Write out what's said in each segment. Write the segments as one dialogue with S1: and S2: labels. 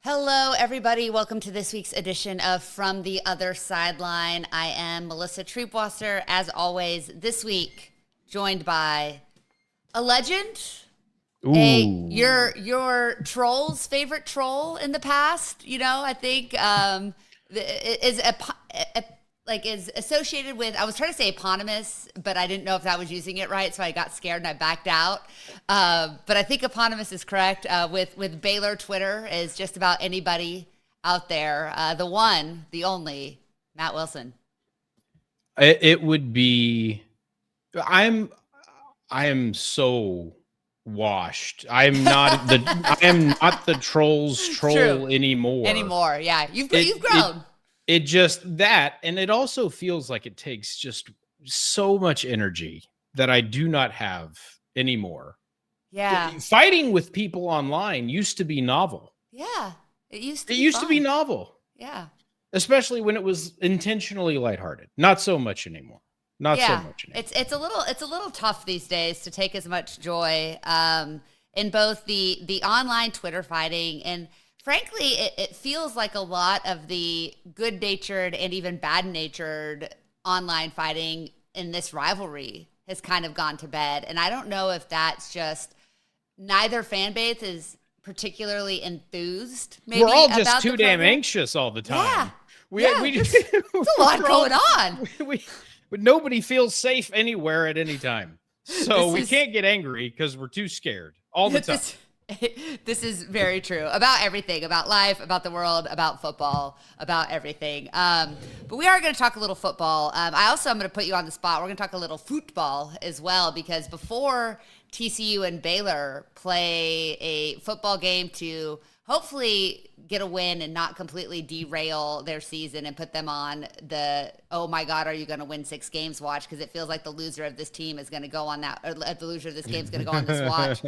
S1: Hello, everybody. Welcome to this week's edition of From the Other Sideline. I am Melissa Treepwasser, as always, this week joined by a legend,
S2: Ooh.
S1: your troll's favorite troll in the past. I think is is associated with. I was trying to say eponymous, but I didn't know if that was using it right, so I got scared and I backed out. But I think eponymous is correct. With Baylor Twitter is just about anybody out there. The one, the only, Matt Wilson.
S2: It would be I'm I am so washed. I am not the troll's
S1: It's true.
S2: troll anymore.
S1: Anymore, yeah.
S2: It
S1: You've
S2: it
S1: grown.
S2: it just that, and it also feels like it takes just so much energy that I do not have anymore.
S1: Yeah.
S2: Fighting with people online used to be novel.
S1: Yeah. It used to
S2: It
S1: be
S2: used to be
S1: fun.
S2: novel.
S1: Yeah.
S2: Especially when it was intentionally lighthearted. Not so much anymore. Not so
S1: Yeah,
S2: much anymore.
S1: it's a little tough these days to take as much joy in both the online Twitter fighting, and frankly, it feels like a lot of the good natured and even bad natured online fighting in this rivalry has kind of gone to bed, and I don't know if that's just neither fan base is particularly enthused
S2: We're
S1: maybe
S2: all just
S1: about the
S2: too damn
S1: program.
S2: anxious all the
S1: Yeah,
S2: time. We
S1: yeah,
S2: we
S1: there's a lot
S2: we're all
S1: going on.
S2: we but nobody feels safe anywhere at any time. So
S1: This
S2: we
S1: is
S2: can't get angry because we're too scared all the time.
S1: this this is very true about everything, about life, about the world, about football, about everything. But we are going to talk a little football. I'm going to put you on the spot. We're going to talk a little football as well, because before TCU and Baylor play a football game to hopefully get a win and not completely derail their season and put them on the oh my god, are you going to win 6 games watch, because it feels like the loser of this team is going to go on that, or the loser of this game is going to go on this watch.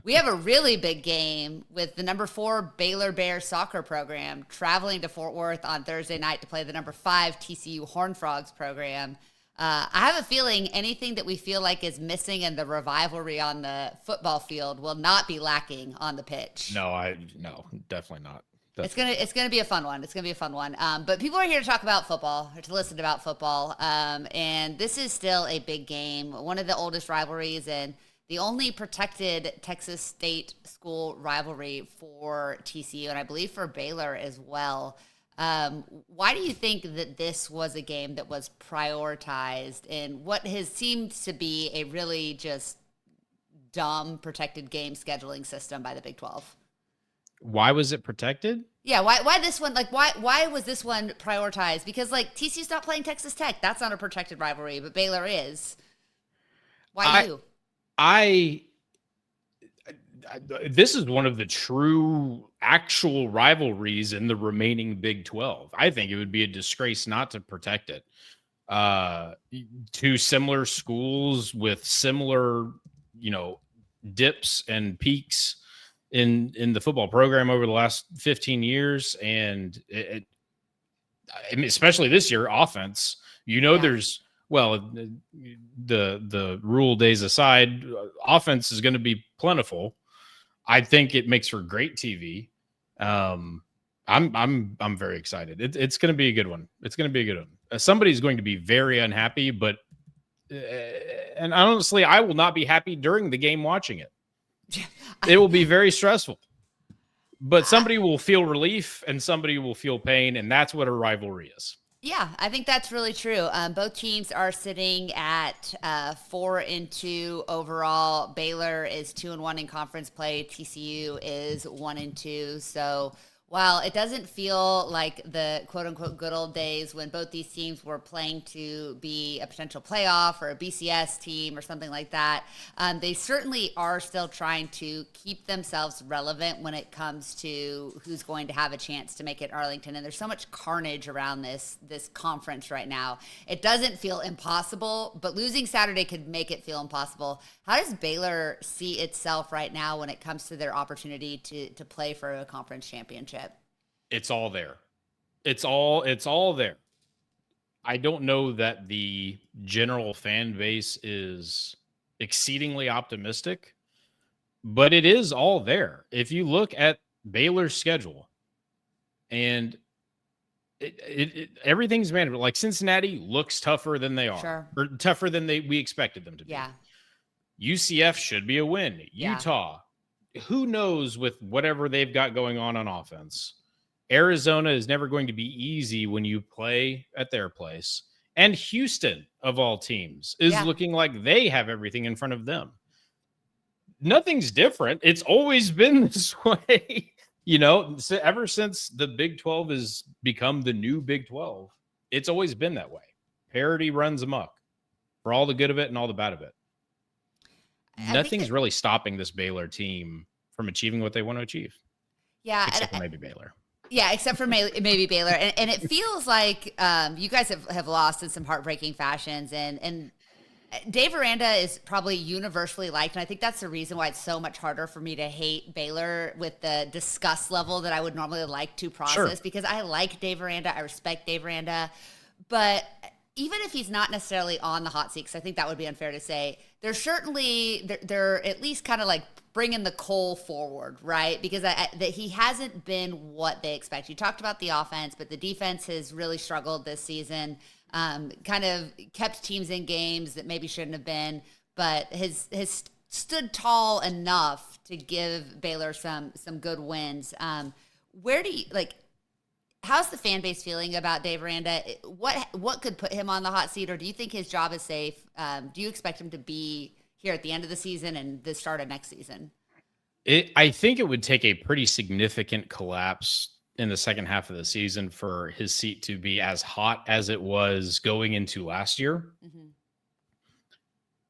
S1: We have a really big game with the number 4 Baylor Bears soccer program traveling to Fort Worth on Thursday night to play the number 5 TCU Horned Frogs program. I have a feeling anything that we feel like is missing in the rivalry on the football field will not be lacking on the pitch.
S2: No, definitely not.
S1: It's gonna be a fun one. It's gonna be a fun one. But people are here to talk about football, or to listen about football. And this is still a big game, one of the oldest rivalries, and the only protected Texas State school rivalry for TCU, and I believe for Baylor as well. Why do you think that this was a game that was prioritized in what has seemed to be a really just dumb protected game scheduling system by the Big 12?
S2: Why was it protected?
S1: Yeah, why this one, like why was this one prioritized? Because like TCU's not playing Texas Tech. That's not a protected rivalry, but Baylor is. Why
S2: I
S1: you?
S2: I this is one of the true actual rivalries in the remaining Big 12. I think it would be a disgrace not to protect it. Uh, Two similar schools with similar, you know, dips and peaks in the football program over the last 15 years, and I mean, especially this year, offense.
S1: Yeah.
S2: There's the rule days aside, offense is going to be plentiful. I think it makes for great TV. Um, I'm very excited. It's going to be a good one. It's going to be a good one. Somebody's going to be very unhappy, but and honestly, I will not be happy during the game watching it. It will be very stressful. But
S1: I,
S2: somebody will feel relief and somebody will feel pain, and that's what a rivalry is.
S1: Yeah, I think that's really true. Both teams are sitting at 4-2 overall. Baylor is 2-1 in conference play. TCU is 1-2. So while it doesn't feel like the quote unquote good old days when both these teams were playing to be a potential playoff or a BCS team or something like that, they certainly are still trying to keep themselves relevant when it comes to who's going to have a chance to make it Arlington. And there's so much carnage around this conference right now. It doesn't feel impossible, but losing Saturday could make it feel impossible. How does Baylor see itself right now when it comes to their opportunity to play for a conference championship?
S2: It's all there. It's all there. I don't know that the general fan base is exceedingly optimistic, but it is all there. If you look at Baylor's schedule, and everything's manageable. Like Cincinnati looks tougher than they are,
S1: Sure.
S2: or tougher than we expected them to be.
S1: Yeah.
S2: UCF should be a win.
S1: Yeah.
S2: Utah, who knows with whatever they've got going on offense. Arizona is never going to be easy when you play at their place. And Houston, of all teams, is looking like they have everything in front of them. Nothing's different. It's always been this way. Ever since the Big 12 has become the new Big 12, it's always been that way. Parity runs amok for all the good of it and all the bad of it. Nothing's really stopping this Baylor team from achieving what they want to achieve.
S1: Yeah.
S2: Except for maybe Baylor.
S1: Yeah, except for maybe Baylor. And it feels like you guys have lost in some heartbreaking fashions. And Dave Aranda is probably universally liked. And I think that's the reason why it's so much harder for me to hate Baylor with the disgust level that I would normally like to process. Sure. Because I like Dave Aranda. I respect Dave Aranda. But even if he's not necessarily on the hot seat, because I think that would be unfair to say, they're certainly, they're at least kind of like bringing the coal forward, right? Because that he hasn't been what they expect. You talked about the offense, but the defense has really struggled this season, kind of kept teams in games that maybe shouldn't have been, but has stood tall enough to give Baylor some good wins. Where do you, like, how's the fan base feeling about Dave Aranda? What could put him on the hot seat, or do you think his job is safe? Do you expect him to be here at the end of the season and the start of next season?
S2: I think it would take a pretty significant collapse in the second half of the season for his seat to be as hot as it was going into last year. Mm-hmm.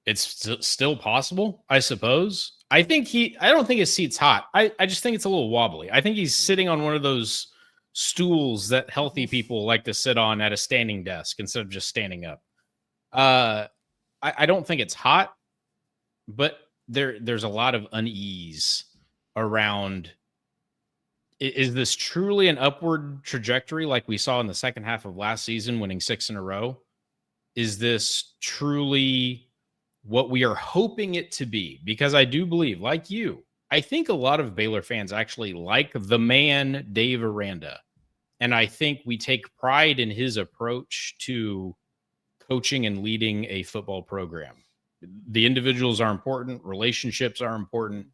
S2: It's still possible, I suppose. I don't think his seat's hot. I just think it's a little wobbly. I think he's sitting on one of those stools that healthy people like to sit on at a standing desk instead of just standing up. I don't think it's hot, but there's a lot of unease around. Is this truly an upward trajectory like we saw in the second half of last season, winning 6 in a row? Is this truly what we are hoping it to be? Because I do believe, like you, I think a lot of Baylor fans actually like the man, Dave Aranda. And I think we take pride in his approach to coaching and leading a football program. The individuals are important. Relationships are important.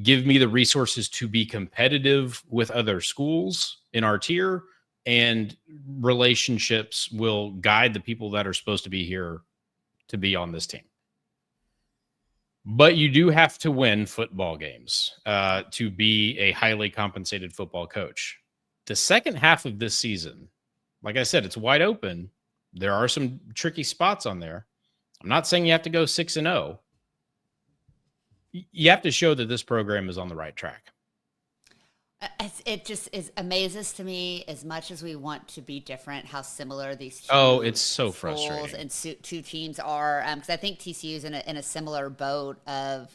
S2: Give me the resources to be competitive with other schools in our tier, and relationships will guide the people that are supposed to be here to be on this team. But you do have to win football games to be a highly compensated football coach. The second half of this season, like I said, it's wide open. There are some tricky spots on there. I'm not saying you have to go 6-0. You have to show that this program is on the right track.
S1: It just amazes to me, as much as we want to be different, how similar these two
S2: it's so frustrating
S1: and two teams are. Because I think TCU is in a similar boat of,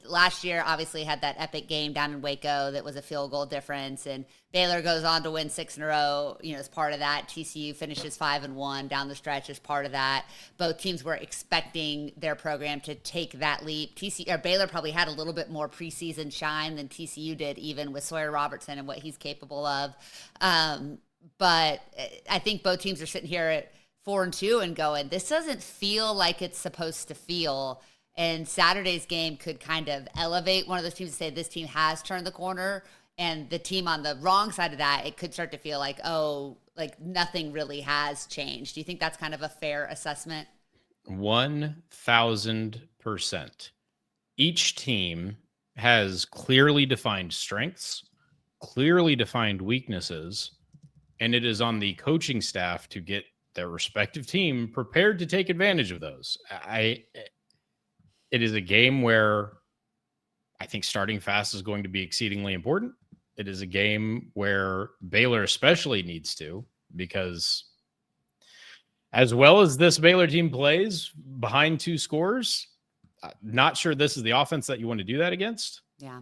S1: last year obviously had that epic game down in Waco that was a field goal difference, and Baylor goes on to win 6 in a row, as part of that. TCU finishes 5-1 down the stretch as part of that. Both teams were expecting their program to take that leap. Baylor probably had a little bit more preseason shine than TCU did, even with Sawyer Robertson and what he's capable of. But I think both teams are sitting here at 4-2 and going, this doesn't feel like it's supposed to feel. And Saturday's game could kind of elevate one of those teams to say this team has turned the corner. And the team on the wrong side of that, it could start to feel like, nothing really has changed. Do you think that's kind of a fair assessment?
S2: 1,000%. Each team has clearly defined strengths, clearly defined weaknesses, and it is on the coaching staff to get their respective team prepared to take advantage of those. It is a game where I think starting fast is going to be exceedingly important. It is a game where Baylor especially needs to, because as well as this Baylor team plays behind 2 scores, not sure this is the offense that you want to do that against.
S1: Yeah.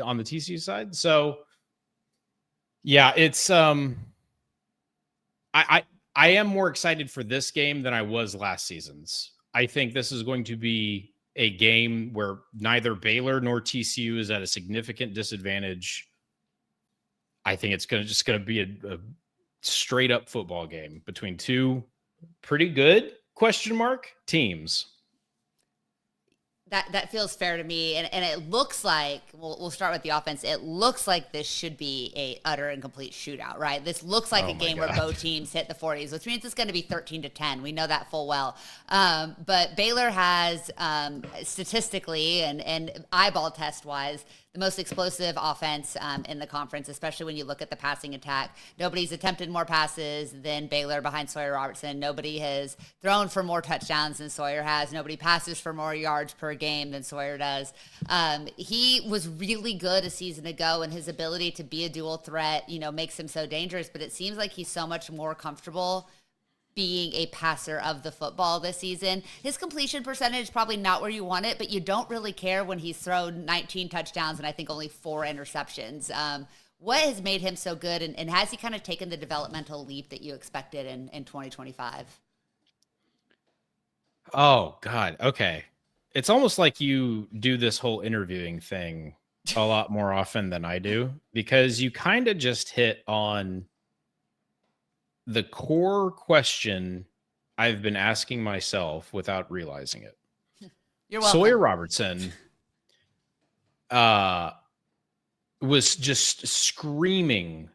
S2: On the TCU side. So yeah, it's I am more excited for this game than I was last season's. I think this is going to be a game where neither Baylor nor TCU is at a significant disadvantage. I think it's just gonna be a straight up football game between two pretty good teams.
S1: That feels fair to me, and it looks like we'll start with the offense. It looks like this should be a utter and complete shootout, right? This looks like a game where both teams hit the 40s, which means it's going to be 13-10. We know that full well. But Baylor has statistically and eyeball test wise the most explosive offense in the conference, especially when you look at the passing attack. Nobody's attempted more passes than Baylor behind Sawyer Robertson. Nobody has thrown for more touchdowns than Sawyer has. Nobody passes for more yards per game than Sawyer does. He was really good a season ago, and his ability to be a dual threat, makes him so dangerous. But it seems like he's so much more comfortable being a passer of the football this season. His completion percentage is probably not where you want it, but you don't really care when he's thrown 19 touchdowns and I think only 4 interceptions. What has made him so good, and has he kind of taken the developmental leap that you expected in 2025?
S2: Oh, God. Okay. It's almost like you do this whole interviewing thing a lot more often than I do, because you kind of just hit on the core question I've been asking myself without realizing it.
S1: You're welcome.
S2: Sawyer Robertson was just screaming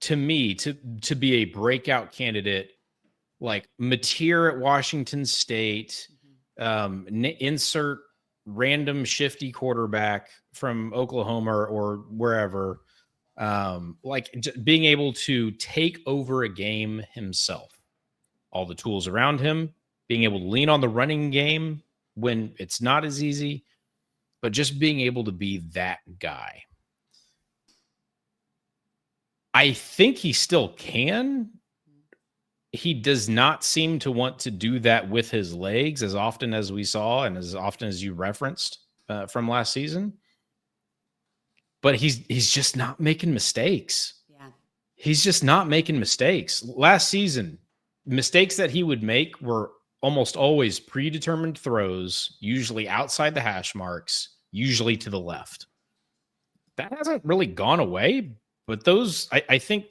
S2: to me to be a breakout candidate, like Mateer at Washington State, insert random shifty quarterback from Oklahoma or wherever. Being able to take over a game himself, all the tools around him, being able to lean on the running game when it's not as easy, but just being able to be that guy. I think he still can. He does not seem to want to do that with his legs as often as we saw and as often as you referenced from last season. But he's just not making mistakes.
S1: Yeah.
S2: He's just not making mistakes. Last season, mistakes that he would make were almost always predetermined throws, usually outside the hash marks, usually to the left. That hasn't really gone away, but I think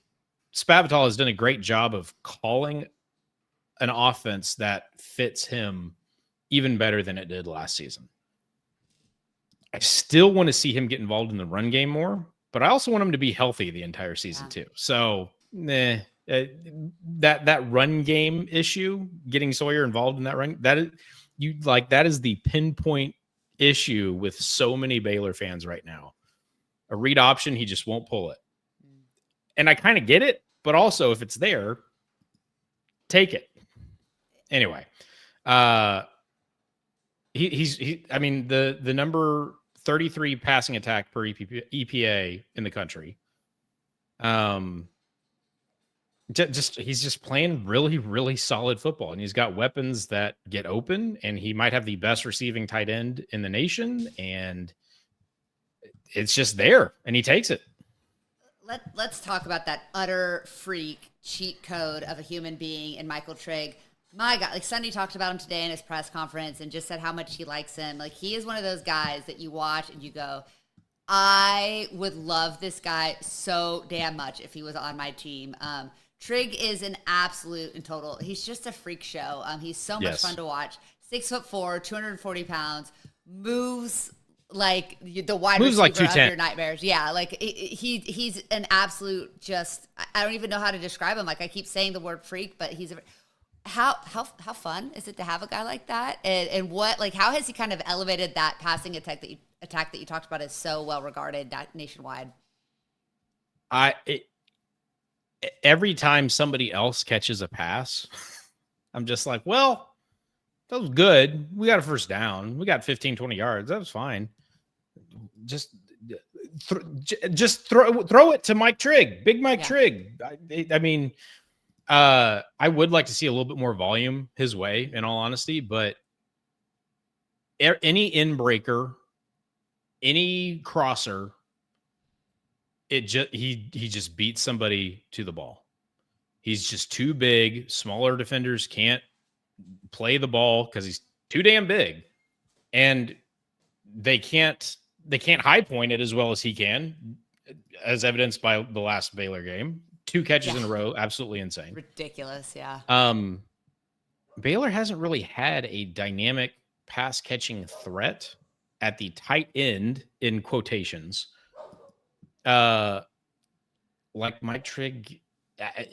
S2: Spavital has done a great job of calling an offense that fits him even better than it did last season. I still want to see him get involved in the run game more, but I also want him to be healthy the entire season too. So, that run game issue, getting Sawyer involved in that run, that is the pinpoint issue with so many Baylor fans right now. A read option, he just won't pull it. And I kind of get it, but also if it's there, take it. Anyway, I mean, the number 33 passing attack per EPA in the country. He's just playing really, really solid football, and he's got weapons that get open, and he might have the best receiving tight end in the nation, and it's just there, and he takes it.
S1: Let's talk about that utter freak cheat code of a human being in Michael Trigg. My God, like Sunday talked about him today in his press conference and just said how much he likes him. Like, he is one of those guys that you watch and you go, I would love this guy so damn much if he was on my team. Trigg is an absolute and total. He's just a freak show. He's so much fun to watch. 6'4", 240 pounds, moves like the wide
S2: moves
S1: receiver
S2: like
S1: of your nightmares. Yeah, like he's an absolute just. I don't even know how to describe him. Like, I keep saying the word freak, but he's how fun is it to have a guy like that? And what, like, how has he kind of elevated that passing attack that you talked about is so well regarded nationwide?
S2: Every time somebody else catches a pass, I'm just like, well, that was good. We got a first down. We got 15, 20 yards. That was fine. Just throw it to Mike Trigg, Big Mike Trigg. I mean, I would like to see a little bit more volume his way, in all honesty, but any in-breaker, any crosser, he just beats somebody to the ball. He's just too big. Smaller defenders can't play the ball because he's too damn big, and they can't high point it as well as he can. as evidenced by the last Baylor game. 2 catches in a row, absolutely insane.
S1: Ridiculous, yeah.
S2: Baylor hasn't really had a dynamic pass catching threat at the tight end, in quotations, like Mike Trigg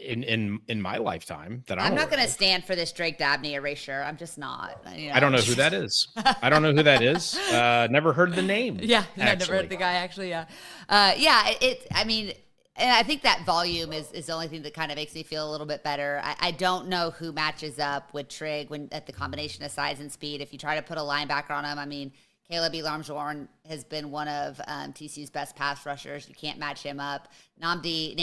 S2: in my lifetime that
S1: I'm not going to
S2: of.
S1: stand for this Drake Dabney erasure. I'm just not.
S2: I don't know who that is. I don't know who that is. Never heard the name.
S1: Yeah, I never heard the guy actually. Yeah, I mean, and I think that volume is the only thing that kind of makes me feel a little bit better. I don't know who matches up with Trigg when at the combination of size and speed. If you try to put a linebacker on him, I mean, Caleb Elarmjorn has been one of TCU's best pass rushers. You can't match him up. Namdi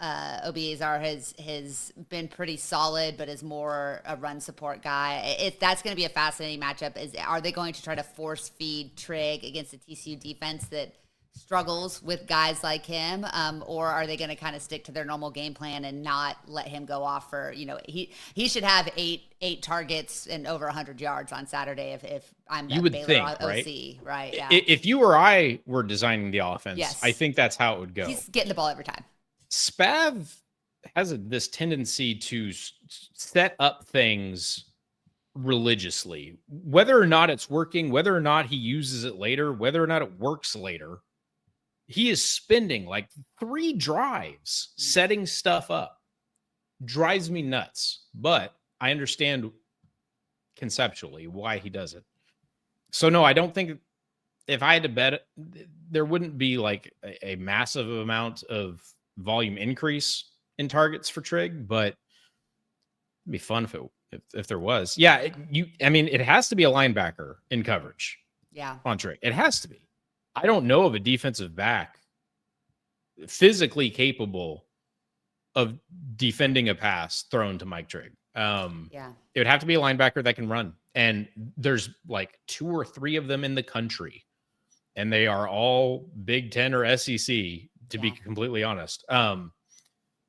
S1: Obiazar has been pretty solid, but is more a run support guy. That's going to be a fascinating matchup. Are they going to try to force feed Trigg against the TCU defense that struggles with guys like him, or are they going to kind of stick to their normal game plan and not let him go off for, he should have eight targets and over 100 yards on Saturday if I'm
S2: you would
S1: Baylor
S2: think,
S1: OC, right? Yeah.
S2: If you or I were designing the offense,
S1: yes.
S2: I think that's how it would go.
S1: He's getting the ball every time.
S2: Spav has this tendency to set up things religiously, whether or not it's working, whether or not he uses it later, whether or not it works later. He is spending like 3 drives setting stuff up. Drives me nuts, but I understand conceptually why he does it. So no, I don't think, if I had to bet, there wouldn't be like a massive amount of volume increase in targets for Trigg, but it'd be fun if there was. Yeah, it has to be a linebacker in coverage.
S1: Yeah,
S2: on Trigg. It has to be. I don't know of a defensive back physically capable of defending a pass thrown to Mike Trigg. It would have to be a linebacker that can run. And there's like 2 or 3 of them in the country. And they are all Big Ten or SEC, to be completely honest.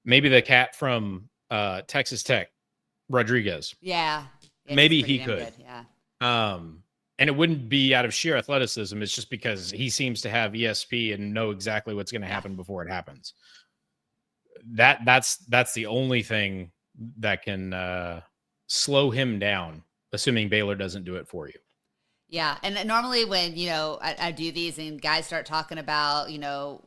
S2: Maybe the cat from Texas Tech, Rodriguez.
S1: Yeah.
S2: Maybe he could.
S1: Yeah.
S2: And it wouldn't be out of sheer athleticism. It's just because he seems to have ESP and know exactly what's going to happen before it happens. That's the only thing that can slow him down, assuming Baylor doesn't do it for you.
S1: Yeah, and normally when, I do these and guys start talking about,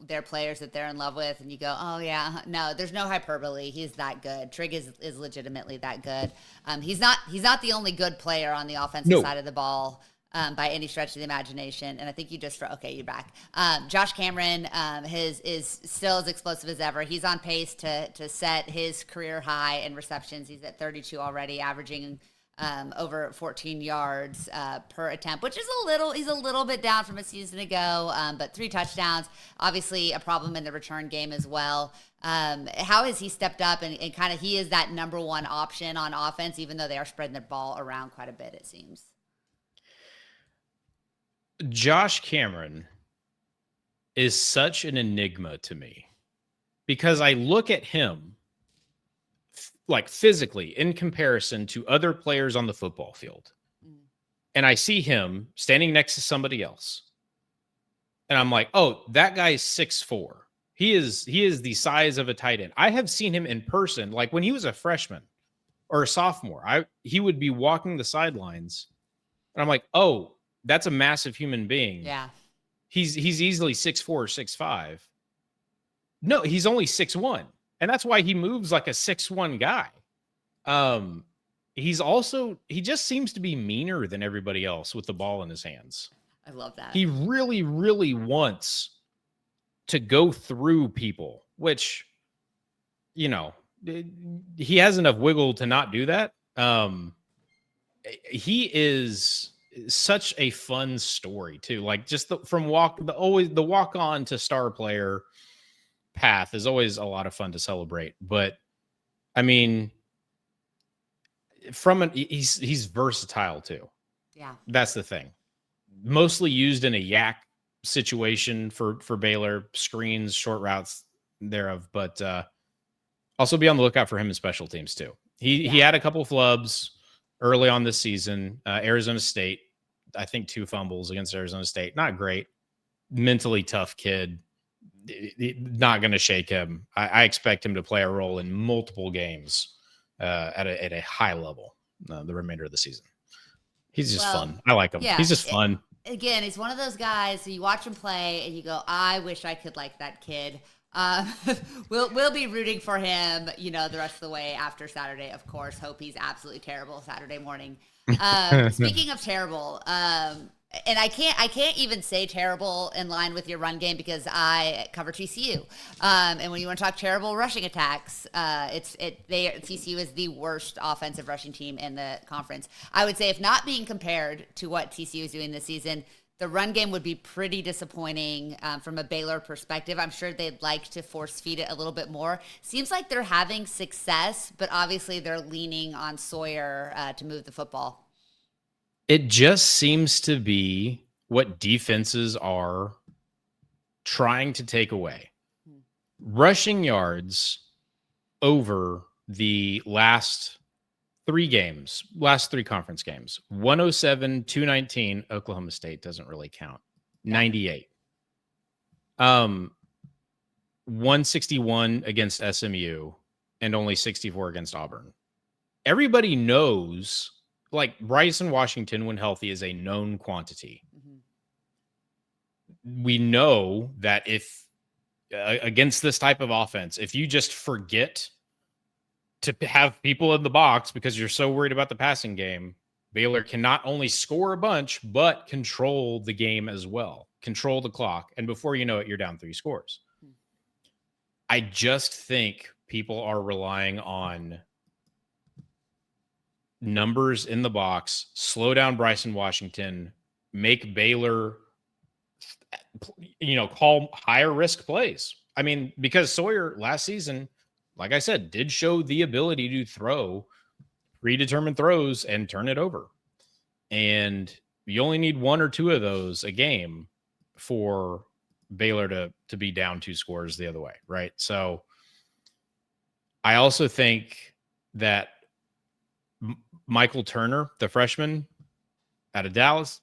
S1: their players that they're in love with, and you go, oh, yeah, no, there's no hyperbole. He's that good. Trigg is legitimately that good. He's not the only good player on the offensive side of the ball. By any stretch of the imagination. And I think you're back. Josh Cameron is still as explosive as ever. He's on pace to set his career high in receptions. He's at 32 already, averaging over 14 yards per attempt, which is he's a little bit down from a season ago, but 3 touchdowns, obviously a problem in the return game as well. How has he stepped up and kind of he is that number 1 option on offense, even though they are spreading the ball around quite a bit, it seems?
S2: Josh Cameron is such an enigma to me because I look at him like physically in comparison to other players on the football field. And I see him standing next to somebody else. And I'm like, oh, that guy's 6'4". He is the size of a tight end. I have seen him in person, like when he was a freshman or a sophomore. He would be walking the sidelines. And I'm like, oh, that's a massive human being.
S1: Yeah. He's
S2: easily 6'4" or 6'5". No, he's only 6'1". And that's why he moves like a 6'1" guy. He just seems to be meaner than everybody else with the ball in his hands.
S1: I love that.
S2: He really, really wants to go through people, which, he has enough wiggle to not do that. He is such a fun story too. Like just the walk on to star player path is always a lot of fun to celebrate. But I mean, he's versatile too.
S1: Yeah,
S2: that's the thing. Mostly used in a yak situation for Baylor, screens, short routes thereof. But also be on the lookout for him in special teams too. He had a couple flubs early on this season. Arizona State, I think 2 fumbles against Arizona State. Not great. Mentally tough kid. not going to shake him. I expect him to play a role in multiple games at a high level the remainder of the season. He's just fun. I like him.
S1: Yeah,
S2: He's just fun.
S1: Again, he's one of those guys who you watch him play and you go, I wish I could like that kid. We'll be rooting for him, the rest of the way after Saturday, of course. Hope he's absolutely terrible Saturday morning. Speaking of terrible, and I can't even say terrible in line with your run game because I cover TCU. And when you want to talk terrible rushing attacks, TCU is the worst offensive rushing team in the conference. I would say if not being compared to what TCU is doing this season, the run game would be pretty disappointing from a Baylor perspective. I'm sure they'd like to force feed it a little bit more. Seems like they're having success, but obviously they're leaning on Sawyer to move the football.
S2: It just seems to be what defenses are trying to take away. Rushing yards over the last three conference games, 107, 219, Oklahoma State doesn't really count, 98. 161 against SMU and only 64 against Auburn. Everybody knows, like, Bryson Washington, when healthy, is a known quantity. Mm-hmm. We know that if against this type of offense, if you just forget to have people in the box because you're so worried about the passing game, Baylor can not only score a bunch, but control the game as well, control the clock. And before you know it, you're down 3 scores. Mm-hmm. I just think people are relying on numbers in the box, slow down Bryson Washington, make Baylor, call higher risk plays. I mean, because Sawyer last season, like I said, did show the ability to throw predetermined throws and turn it over. And you only need 1 or 2 of those a game for Baylor to be down 2 scores the other way, right? So I also think that Michael Turner, the freshman out of Dallas,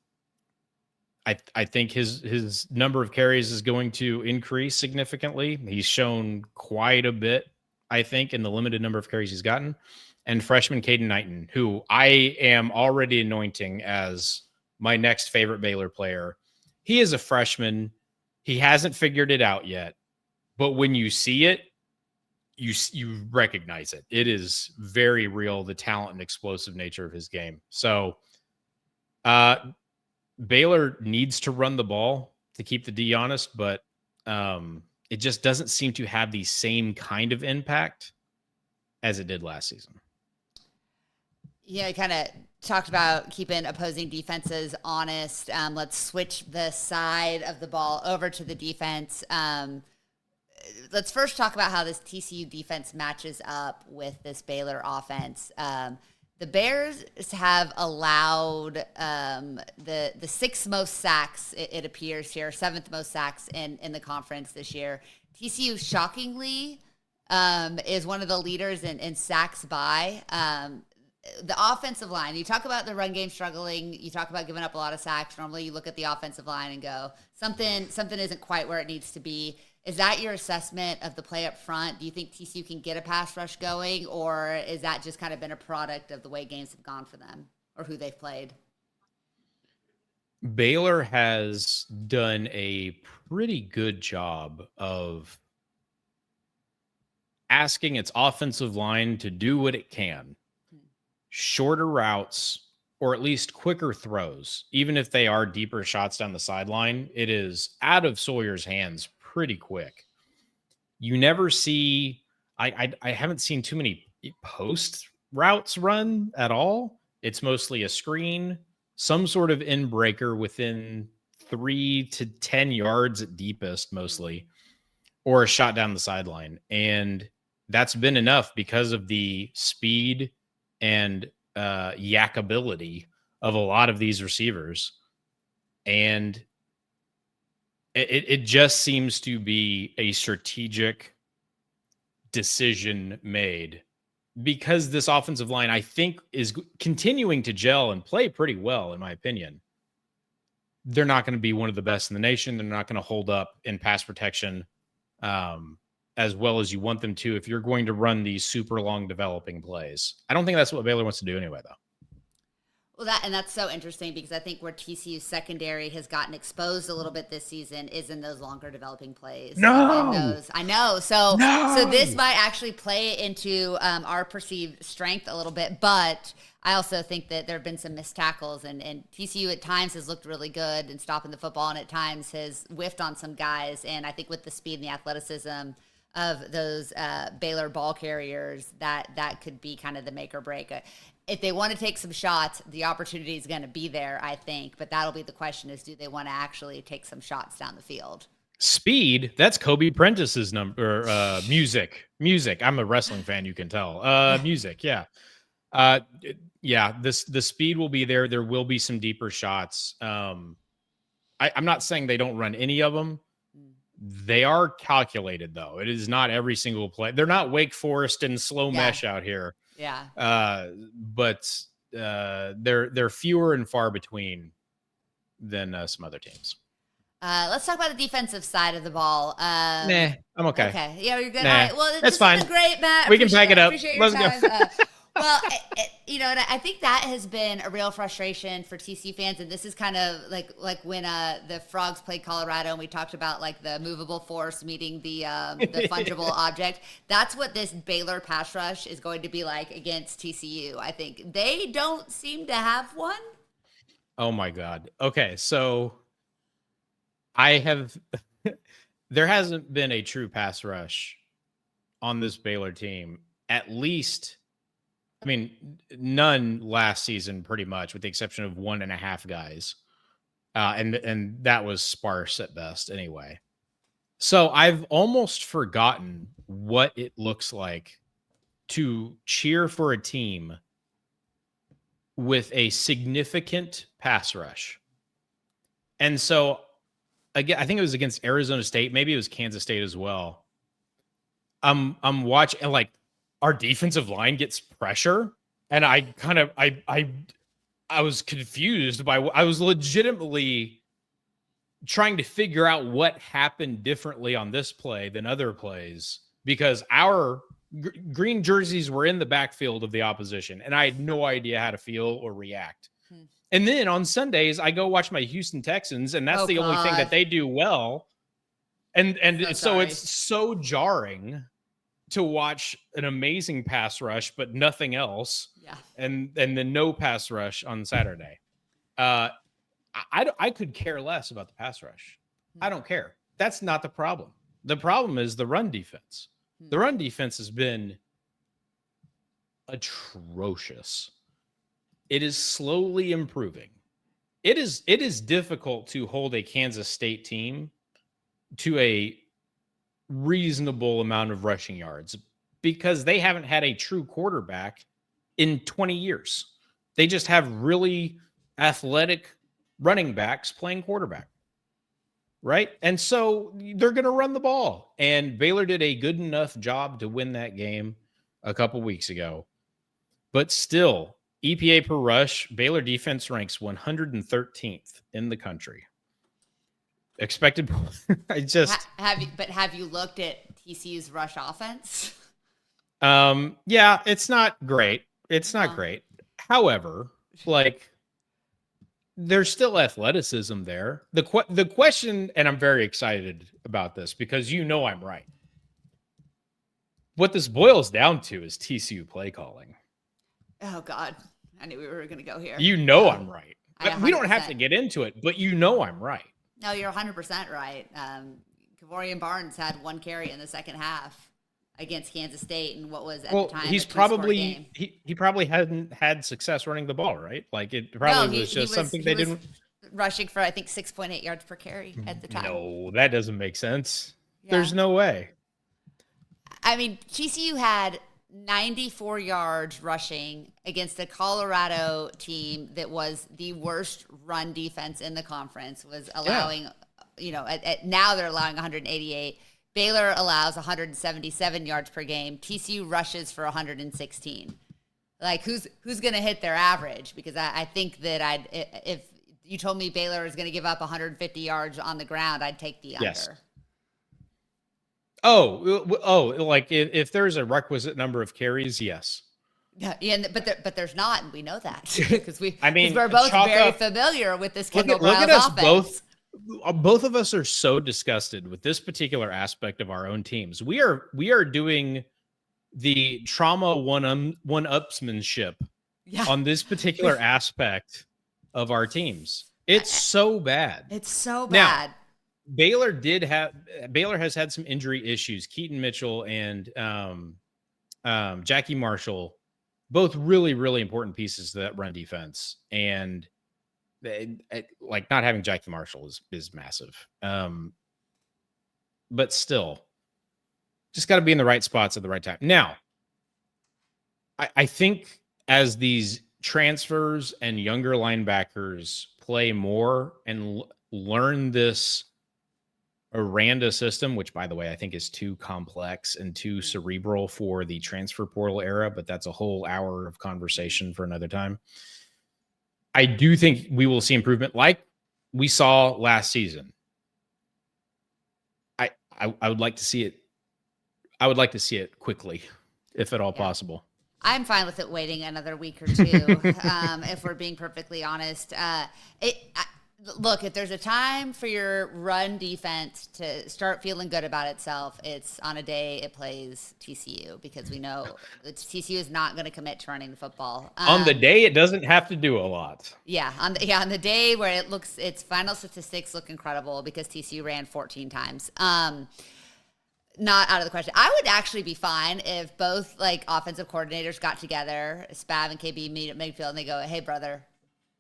S2: I think his number of carries is going to increase significantly. He's shown quite a bit, I think, in the limited number of carries he's gotten. And freshman Caden Knighton, who I am already anointing as my next favorite Baylor player. He is a freshman. He hasn't figured it out yet. But when you see it, you recognize it. It is very real, the talent and explosive nature of his game. So Baylor needs to run the ball to keep the D honest, but it just doesn't seem to have the same kind of impact as it did last season.
S1: Yeah, I kind of talked about keeping opposing defenses honest. Let's switch the side of the ball over to the defense. Let's first talk about how this TCU defense matches up with this Baylor offense. The Bears have allowed the 6th most sacks, it appears here, 7th most sacks in the conference this year. TCU, shockingly, is one of the leaders in sacks by. The offensive line, you talk about the run game struggling, you talk about giving up a lot of sacks. Normally you look at the offensive line and go, something isn't quite where it needs to be. Is that your assessment of the play up front? Do you think TCU can get a pass rush going, or is that just kind of been a product of the way games have gone for them or who they've played?
S2: Baylor has done a pretty good job of asking its offensive line to do what it can. Shorter routes, or at least quicker throws, even if they are deeper shots down the sideline, it is out of Sawyer's hands pretty quick. You never see, I haven't seen too many post routes run at all. It's mostly a screen, some sort of in breaker within 3 to 10 yards at deepest, mostly, or a shot down the sideline. And that's been enough because of the speed and yakability of a lot of these receivers. And it just seems to be a strategic decision made because this offensive line, I think, is continuing to gel and play pretty well, in my opinion. They're not going to be one of the best in the nation. They're not going to hold up in pass protection as well as you want them to if you're going to run these super long developing plays. I don't think that's what Baylor wants to do anyway, though.
S1: Well, that's so interesting because I think where TCU's secondary has gotten exposed a little bit this season is in those longer developing plays.
S2: No,
S1: I know. So
S2: no.
S1: this might actually play into our perceived strength a little bit, but I also think that there have been some missed tackles, and TCU at times has looked really good in stopping the football, and at times has whiffed on some guys. And I think with the speed and the athleticism of those Baylor ball carriers, that could be kind of the make or break. If they want to take some shots, the opportunity is going to be there, I think. But that'll be the question: is do they want to actually take some shots down the field?
S2: Speed. That's Kobe Prentice's number. Music. I'm a wrestling fan. You can tell. Music. Yeah. Yeah. The speed will be there. There will be some deeper shots. I'm not saying they don't run any of them. They are calculated, though. It is not every single play. They're not Wake Forest and slow mesh out here.
S1: Yeah.
S2: But they're fewer and far between than some other teams.
S1: Let's talk about the defensive side of the ball.
S2: Nah, I'm okay.
S1: Okay. Yeah, you're good.
S2: Nah,
S1: All right. Well,
S2: that's fine.
S1: Great, Matt.
S2: We can pack it up.
S1: Let's go. Well, and I think that has been a real frustration for TCU fans, and this is kind of like when the Frogs played Colorado, and we talked about like the movable force meeting the fungible object. That's what this Baylor pass rush is going to be like against TCU. I think they don't seem to have one.
S2: Oh my God. Okay, so there hasn't been a true pass rush on this Baylor team, at least. I mean, none last season, pretty much, with the exception of 1.5 guys. And that was sparse at best anyway. So I've almost forgotten what it looks like to cheer for a team with a significant pass rush. And so, again, I think it was against Arizona State. Maybe it was Kansas State as well. I'm watching, and like, our defensive line gets pressure, and I was confused by I was legitimately trying to figure out what happened differently on this play than other plays, because our green jerseys were in the backfield of the opposition, and I had no idea how to feel or react. And then on Sundays, I go watch my Houston Texans, and that's the only thing that they do well. And so it's so jarring to watch an amazing pass rush, but nothing else.
S1: Yeah.
S2: And then no pass rush on Saturday. I could care less about the pass rush. I don't care. That's not the problem. The problem is the run defense. The run defense has been atrocious. It is slowly improving. It is difficult to hold a Kansas State team to a reasonable amount of rushing yards because they haven't had a true quarterback in 20 years. They just have really athletic running backs playing quarterback, right? And so they're going to run the ball. And Baylor did a good enough job to win that game a couple weeks ago. But still, EPA per rush, Baylor defense ranks 113th in the country. Expected.
S1: Have you looked at TCU's rush offense?
S2: Yeah, it's not great. It's not great. However, like, there's still athleticism there. The question, and I'm very excited about this because I'm right. What this boils down to is TCU play calling.
S1: Oh God, I knew we were going to go here.
S2: I'm right. We don't have to get into it, but I'm right.
S1: No, you're 100% right. Kavorian Barnes had 1 carry in the second half against Kansas State, and what was at the time
S2: he's probably he probably hadn't had success running the ball, right? Like it probably was just something they didn't
S1: rushing for, I think, 6.8 yards per carry at the time.
S2: No, that doesn't make sense. Yeah. There's no way.
S1: I mean, TCU had 94 yards rushing against a Colorado team that was the worst run defense in the conference, was allowing, now they're allowing 188. Baylor allows 177 yards per game. TCU rushes for 116. Like, who's going to hit their average? Because I think that if you told me Baylor is going to give up 150 yards on the ground, I'd take the under.
S2: Like if there's a requisite number of carries, yes.
S1: Yeah, but there's not, and we know that because
S2: I mean,
S1: we're both
S2: chalk
S1: very
S2: up.
S1: familiar with this
S2: Look
S1: Kendall
S2: at
S1: Briles
S2: us
S1: offense.
S2: both. Both of us are so disgusted with this particular aspect of our own teams. We are doing the trauma one-upsmanship
S1: Yeah,
S2: on this particular aspect of our teams. It's so bad.
S1: It's so
S2: Now,
S1: bad.
S2: Baylor has had some injury issues. Keaton Mitchell and Jackie Marshall, both really, really important pieces to that run defense. And like not having Jackie Marshall is massive. But still, just got to be in the right spots at the right time. Now, I think as these transfers and younger linebackers play more and learn this Aranda system, which by the way, I think is too complex and too cerebral for the transfer portal era, but that's a whole hour of conversation for another time. I do think we will see improvement like we saw last season. I would like to see it. I would like to see it quickly, if at all possible.
S1: I'm fine with it waiting another week or two, if we're being perfectly honest. Look, if there's a time for your run defense to start feeling good about itself, it's on a day it plays TCU, because we know TCU is not going to commit to running the football.
S2: On the day it doesn't have to do a lot.
S1: Yeah, on the day where its final statistics look incredible because TCU ran 14 times. Not out of the question. I would actually be fine if both like offensive coordinators got together, Spav and KB meet at midfield, and they go, "Hey, brother,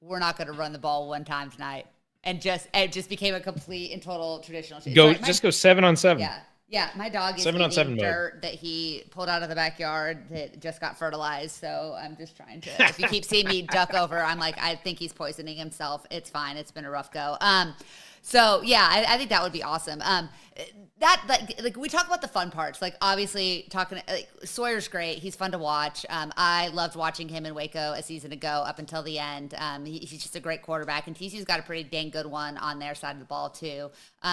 S1: we're not going to run the ball one time tonight," and it just became a complete and total traditional.
S2: Go 7-on-7.
S1: Yeah. My dog is
S2: 7-on-7
S1: eating dirt that he pulled out of the backyard that just got fertilized. So I'm just trying to. If you keep seeing me duck over, I'm like, I think he's poisoning himself. It's fine. It's been a rough go. So yeah, I think that would be awesome. That like we talk about the fun parts. Like obviously Sawyer's great. He's fun to watch. I loved watching him in Waco a season ago up until the end. He's just a great quarterback, and TCU's got a pretty dang good one on their side of the ball too.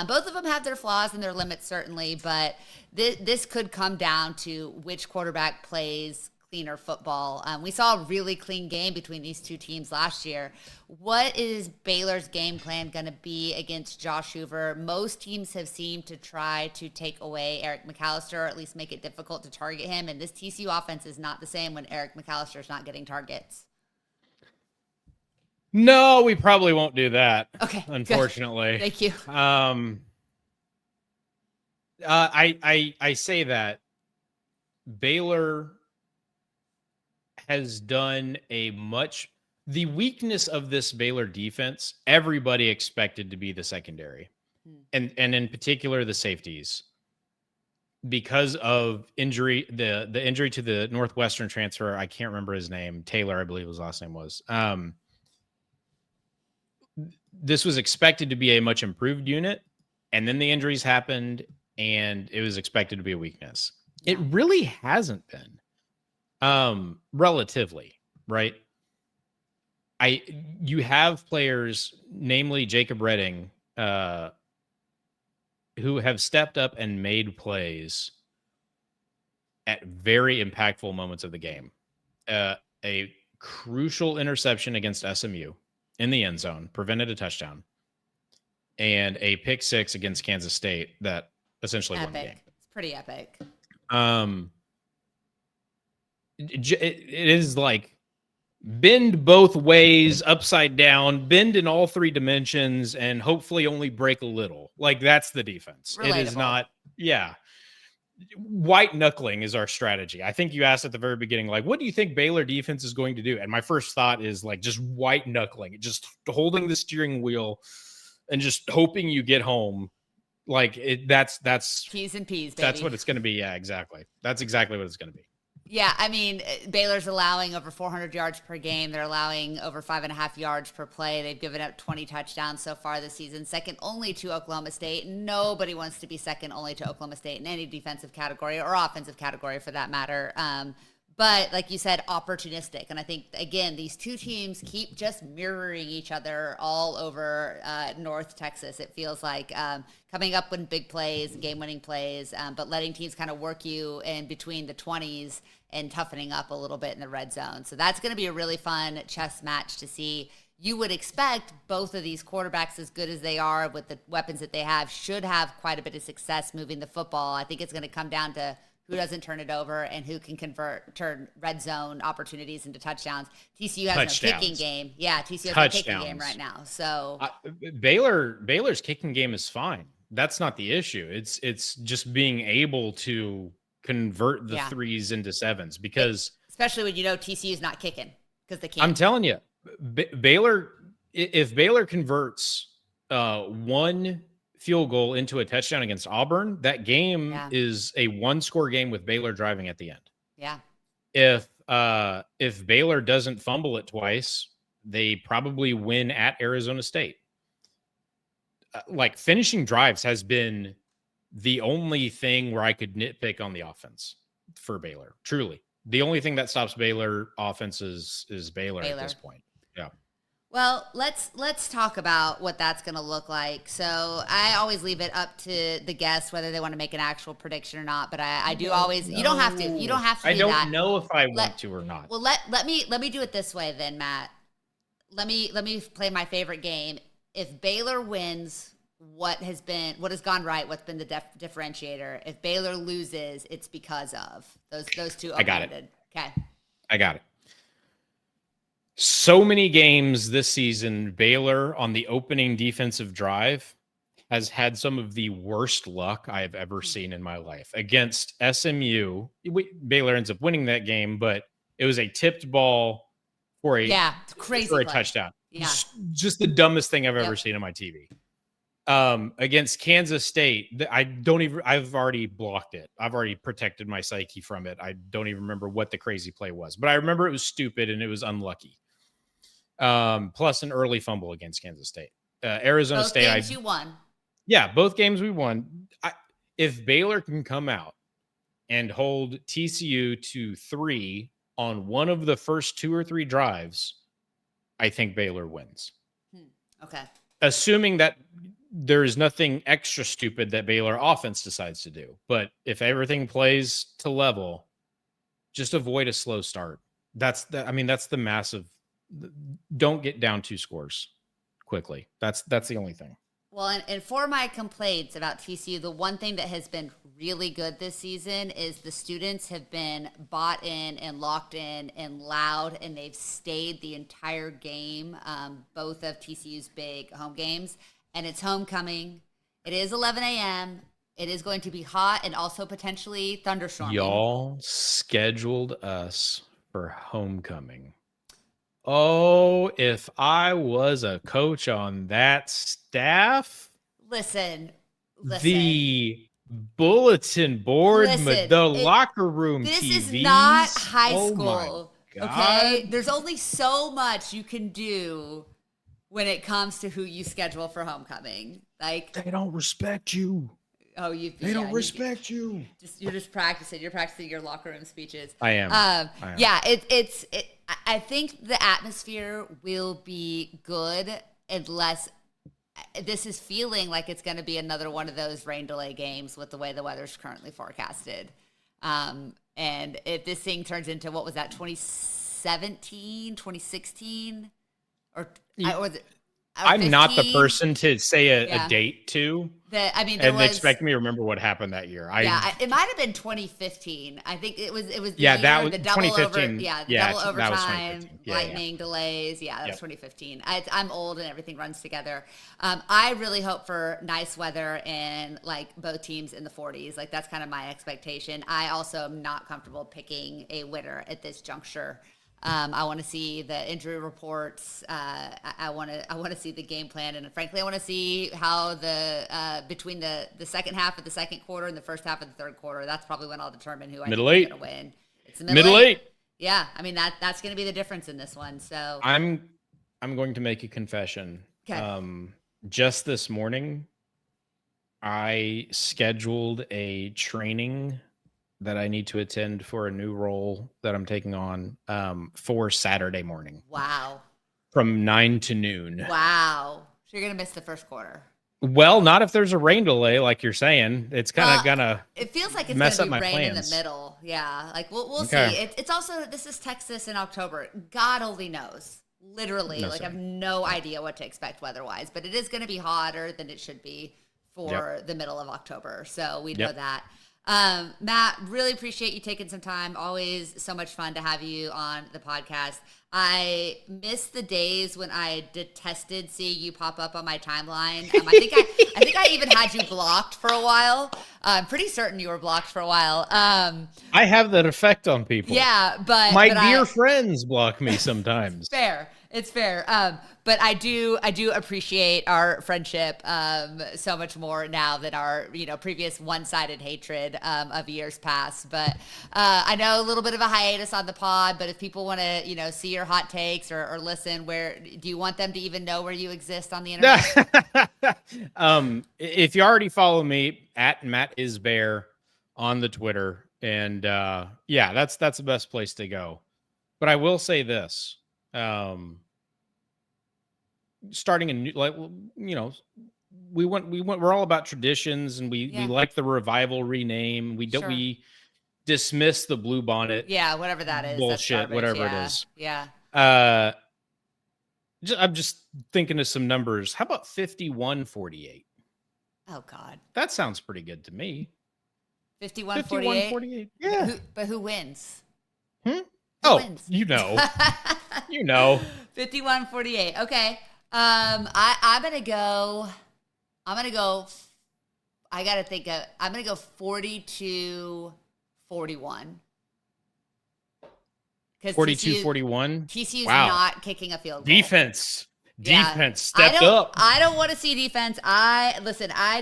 S1: Both of them have their flaws and their limits certainly, but this could come down to which quarterback plays cleaner football. We saw a really clean game between these two teams last year. What is Baylor's game plan going to be against Josh Hoover? Most teams have seemed to try to take away Eric McAllister, or at least make it difficult to target him. And this TCU offense is not the same when Eric McAllister is not getting targets.
S2: No, we probably won't do that.
S1: Okay,
S2: unfortunately.
S1: Good. Thank you.
S2: I say that Baylor has done the weakness of this Baylor defense, everybody expected to be the secondary, and in particular the safeties, because of injury, the injury to the Northwestern transfer. I can't remember his name. Taylor, I believe his last name was. This was expected to be a much improved unit, and then the injuries happened, and it was expected to be a weakness. Yeah. It really hasn't been. Relatively, right? You have players, namely Jacob Redding, who have stepped up and made plays at very impactful moments of the game. A crucial interception against SMU in the end zone prevented a touchdown, and a pick six against Kansas State that essentially won the game.
S1: It's pretty epic.
S2: It is like bend both ways, upside down, bend in all three dimensions, and hopefully only break a little. Like that's the defense.
S1: Relatable.
S2: It is not. Yeah. White knuckling is our strategy. I think you asked at the very beginning, like, what do you think Baylor defense is going to do? And my first thought is like just white knuckling, just holding the steering wheel and just hoping you get home. Like that's
S1: T's and P's, baby.
S2: That's what it's going to be. Yeah, exactly. That's exactly what it's going to be.
S1: Yeah, I mean, Baylor's allowing over 400 yards per game. They're allowing over 5.5 yards per play. They've given up 20 touchdowns so far this season, second only to Oklahoma State. Nobody wants to be second only to Oklahoma State in any defensive category or offensive category for that matter. but like you said, opportunistic. And I think, again, these two teams keep just mirroring each other all over North Texas. It feels like coming up with big plays, game-winning plays, but letting teams kind of work you in between the 20s and toughening up a little bit in the red zone. So that's going to be a really fun chess match to see. You would expect both of these quarterbacks, as good as they are with the weapons that they have, should have quite a bit of success moving the football. I think it's going to come down to who doesn't turn it over and who can turn red zone opportunities into touchdowns. TCU has no kicking game. Yeah, TCU has no kicking game right now. So
S2: Baylor's kicking game is fine. That's not the issue. It's just being able to convert the threes into sevens, because
S1: especially when TCU is not kicking because they can't.
S2: I'm telling you, Baylor, if Baylor converts one field goal into a touchdown against Auburn, that game is a one-score game with Baylor driving at the end.
S1: Yeah.
S2: If Baylor doesn't fumble it twice, they probably win at Arizona State. Like, finishing drives has been the only thing where I could nitpick on the offense for Baylor. Truly, the only thing that stops Baylor offense is Baylor at this point. Yeah.
S1: Well, let's talk about what that's going to look like. So I always leave it up to the guests whether they want to make an actual prediction or not. But I do always. You don't have to. You don't have to.
S2: I don't know if I want to or not.
S1: Well, let me do it this way then, Matt. Let me play my favorite game. If Baylor wins, what has gone right? What's been the differentiator? If Baylor loses, it's because of those two.
S2: I got it.
S1: Okay.
S2: I got it. So many games this season, Baylor on the opening defensive drive has had some of the worst luck I have ever seen in my life. Against SMU, Baylor ends up winning that game, but it was a tipped ball for a touchdown.
S1: Yeah.
S2: Just the dumbest thing I've ever seen on my TV. Against Kansas State, I've already blocked it. I've already protected my psyche from it. I don't even remember what the crazy play was, but I remember it was stupid and it was unlucky. Plus an early fumble against Kansas State. Arizona
S1: both
S2: State,
S1: games you won.
S2: Yeah, both games we won. If Baylor can come out and hold TCU to 3 on one of the first 2 or 3 drives, I think Baylor wins.
S1: Okay.
S2: Assuming that there is nothing extra stupid that Baylor offense decides to do. But if everything plays to level, just avoid a slow start. That's the massive. Don't get down 2 scores quickly. That's the only thing.
S1: Well, and for my complaints about TCU, the one thing that has been really good this season is the students have been bought in and locked in and loud, and they've stayed the entire game, both of TCU's big home games. And it's homecoming. It is 11 a.m. It is going to be hot and also potentially thunderstorming.
S2: Y'all scheduled us for homecoming. Oh, if I was a coach on that staff.
S1: Listen.
S2: The bulletin board, the locker room
S1: this
S2: TVs.
S1: Is not high school. Okay? There's only so much you can do when it comes to who you schedule for homecoming. Like,
S2: they don't respect you.
S1: Oh, they
S2: don't respect you.
S1: You're just practicing. You're practicing your locker room speeches.
S2: I am.
S1: Yeah, I think the atmosphere will be good unless this is feeling like it's going to be another one of those rain delay games with the way the weather's currently forecasted. And if this thing turns into, what was that, 2017, 2016?
S2: I'm not the person to say a date to. Expect me to remember what happened that year.
S1: It might have been 2015. I think it was.
S2: That was
S1: the double
S2: 2015.
S1: Double overtime,
S2: that
S1: lightning delays. Yeah, that was 2015. I'm old and everything runs together. I really hope for nice weather and like both teams in the 40s. Like, that's kind of my expectation. I also am not comfortable picking a winner at this juncture. I want to see the injury reports. I want to see the game plan, and frankly, I want to see how the between the second half of the second quarter and the first half of the third quarter. That's probably when I'll determine who I think is going to win. It's the middle eight. Yeah, I mean that's going to be the difference in this one. So
S2: I'm going to make a confession.
S1: Okay.
S2: Just this morning, I scheduled a training that I need to attend for a new role that I'm taking on for Saturday morning
S1: Wow.
S2: from 9 to noon.
S1: Wow. So you're going to miss the first quarter.
S2: Well, not if there's a rain delay, like you're saying. It's kind of gonna
S1: it feels like it's
S2: mess
S1: going
S2: up
S1: to be
S2: my
S1: rain in the
S2: plans.
S1: middle. Yeah. Like we'll
S2: Okay.
S1: see. It's also, this is Texas in October. God only knows. Literally.
S2: No,
S1: like I
S2: sir.
S1: have no idea what to expect weather-wise, but it is going to be hotter than it should be for the middle of October. So we know that. Matt, really appreciate you taking some time. Always so much fun to have you on the podcast. I miss the days when I detested seeing you pop up on my timeline. I think I even had you blocked for a while. I'm pretty certain you were blocked for a while.
S2: I have that effect on people.
S1: Yeah, but
S2: my dear friends block me sometimes.
S1: Fair. It's fair. But I do appreciate our friendship so much more now than our, previous one-sided hatred of years past. But I know a little bit of a hiatus on the pod, but if people want to, see your hot takes or listen, where do you want them to even know where you exist on the internet?
S2: If you already follow me at Matt is Bear on the Twitter, and that's the best place to go. But I will say this. Starting a new, we're all about traditions, and we like the Revivalry name. We dismiss the blue bonnet
S1: whatever that is,
S2: bullshit, whatever it is.
S1: I'm
S2: just thinking of some numbers. How about 51-48?
S1: Oh God,
S2: that sounds pretty good to me.
S1: 51-48.
S2: Yeah.
S1: But who wins?
S2: Who
S1: wins?
S2: You know.
S1: 51-48. Okay. I'm gonna go. I'm gonna go 42-41.
S2: 42-41.
S1: TCU's not kicking a field goal.
S2: Defense stepped up.
S1: I don't want to see defense. I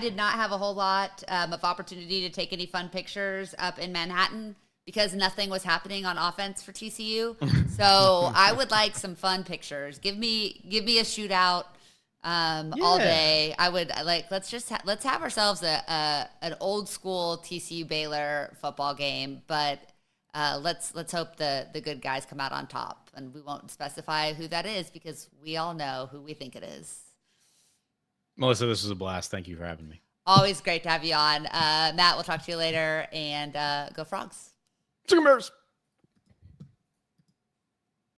S1: did not have a whole lot of opportunity to take any fun pictures up in Manhattan because nothing was happening on offense for TCU. So I would like some fun pictures. Give me a shootout all day. I would let's have ourselves an old school TCU Baylor football game, but let's hope the good guys come out on top, and we won't specify who that is because we all know who we think it is.
S2: Melissa, this was a blast. Thank you for having me.
S1: Always great to have you on. Matt, we'll talk to you later, and go Frogs.
S2: Bears.